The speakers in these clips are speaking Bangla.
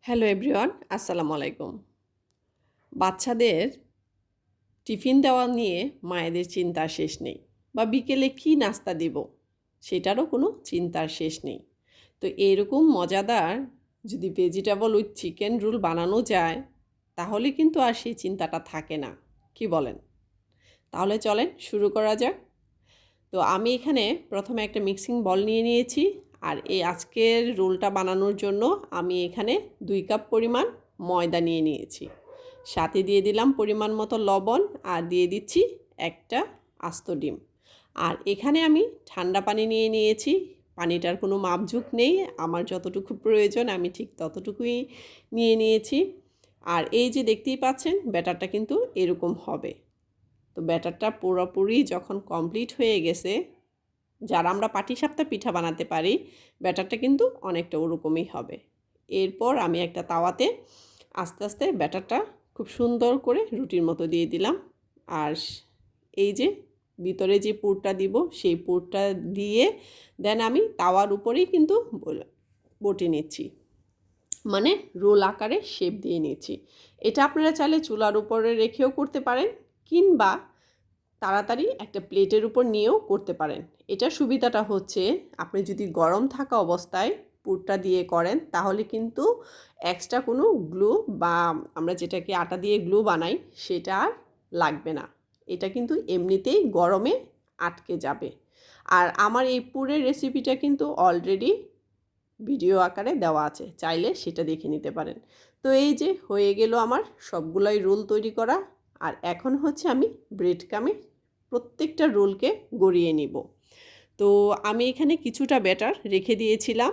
হ্যালো এভরিওয়ান, আসসালামু আলাইকুম। বাচ্চাদের টিফিন দেওয়া নিয়ে মায়েদের চিন্তার শেষ নেই, বা বিকেলে কী নাস্তা দেব সেটারও কোনো চিন্তার শেষ নেই। তো এরকম মজাদার যদি ভেজিটেবল উইথ চিকেন রোল বানানো যায়, তাহলে কিন্তু আর সেই চিন্তাটা থাকে না। কি বলেন? তাহলে চলেন শুরু করা যাক। তো আমি এখানে প্রথমে একটা মিক্সিং বল নিয়ে নিয়েছি, আর এই আজকের রোলটা বানানোর জন্য আমি এখানে 2 কাপ পরিমাণ ময়দা নিয়ে নিয়েছি। সাথে দিয়ে দিলাম পরিমাণ মতো লবণ, আর দিয়ে দিচ্ছি একটা আস্ত ডিম। আর এখানে আমি ঠান্ডা পানি নিয়ে নিয়েছি। পানিটার কোনো মাপঝোঁক নেই, আমার যতটুকু প্রয়োজন আমি ঠিক ততটুকুই নিয়ে নিয়েছি। আর এই যে দেখতেই পাচ্ছেন, ব্যাটারটা কিন্তু এরকম হবে। তো ব্যাটারটা পুরোপুরি যখন কমপ্লিট হয়ে গেছে, যারা আমরা পাটিসাপটা পিঠা বানাতে পারি, ব্যাটারটা কিন্তু অনেকটা ওরকমই হবে। এরপর আমি একটা তাওয়াতে আস্তে আস্তে ব্যাটারটা খুব সুন্দর করে রুটির মতো দিয়ে দিলাম। আর এই যে ভিতরে যে পুরটা দিব, সেই পুরটা দিয়ে দেন আমি তাওয়ার উপরেই কিন্তু বটে নিচ্ছি, মানে রোল আকারে শেপ দিয়ে নিচ্ছি। এটা আপনারা চাইলে চুলার উপরে রেখেও করতে পারেন, কিংবা তাড়াতাড়ি একটা প্লেটের উপর নিয়েও করতে পারেন। এটার সুবিধাটা হচ্ছে, আপনি যদি গরম থাকা অবস্থায় পুরটা দিয়ে করেন, তাহলে কিন্তু এক্সট্রা কোনো গ্লু, বা আমরা যেটাকে আটা দিয়ে গ্লু বানাই, সেটা আর লাগবে না। এটা কিন্তু এমনিতেই গরমে আটকে যাবে। আর আমার এই পুরের রেসিপিটা কিন্তু অলরেডি ভিডিও আকারে দেওয়া আছে, চাইলে সেটা দেখে নিতে পারেন। তো এই যে হয়ে গেল আমার সবগুলাই রোল তৈরি করা। আর এখন হচ্ছে আমি ব্রেড ক্রামে প্রত্যেকটা রোলকে গড়িয়ে নিব। তো আমি এখানে কিছুটা ব্যাটার রেখে দিয়েছিলাম।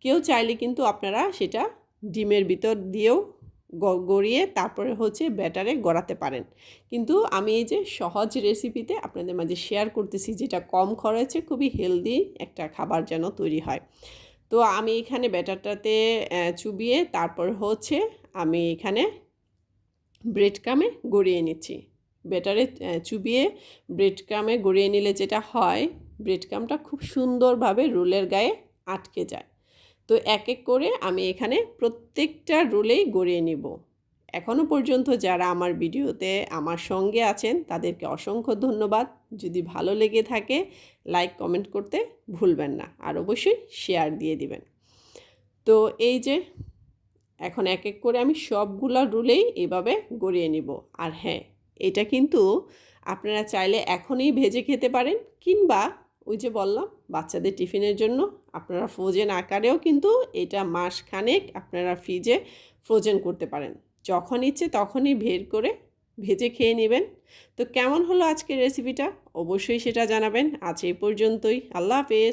কেউ চাইলে কিন্তু আপনারা সেটা ডিমের ভিতর দিয়েও গড়িয়ে তারপরে হচ্ছে ব্যাটারে গড়াতে পারেন। কিন্তু আমি এই যে সহজ রেসিপিতে আপনাদের মাঝে শেয়ার করতেছি, যেটা কম খরচে খুবই হেলদি একটা খাবার যেন তৈরি হয়। তো আমি এখানে ব্যাটারটাতে চুবিয়ে তারপর হচ্ছে আমি এখানে ব্রেড ক্রামে গড়িয়ে নিচ্ছি। ব্যাটারে চুবিয়ে ব্রেড ক্রামে গড়িয়ে নিলে যেটা হয়, ব্রেড ক্রামটা খুব সুন্দরভাবে রোলের গায়ে আটকে যায়। তো এক এক করে আমি এখানে প্রত্যেকটা রোলেই গড়িয়ে নিব। এখনও পর্যন্ত যারা আমার ভিডিওতে আমার সঙ্গে আছেন, তাদেরকে অসংখ্য ধন্যবাদ। যদি ভালো লেগে থাকে, লাইক কমেন্ট করতে ভুলবেন না, আর অবশ্যই শেয়ার দিয়ে দিবেন। তো এই যে এখন এক এক করে আমি সবগুলা রোলেই এভাবে গড়িয়ে নিব। আর হ্যাঁ, এটা কিন্তু আপনারা চাইলে এখনই ভেজে খেতে পারেন, কিংবা ওই যে বললাম বাচ্চাদের টিফিনের জন্য আপনারা ফ্রোজেন আকারেও কিন্তু এটা মাসখানেক আপনারা ফ্রিজে ফ্রোজেন করতে পারেন। যখন ইচ্ছে তখনই বের করে ভেজে খেয়ে নেবেন। তো কেমন হলো আজকের রেসিপিটা, অবশ্যই সেটা জানাবেন। আজ এই পর্যন্তই। আল্লাহ হাফেজ।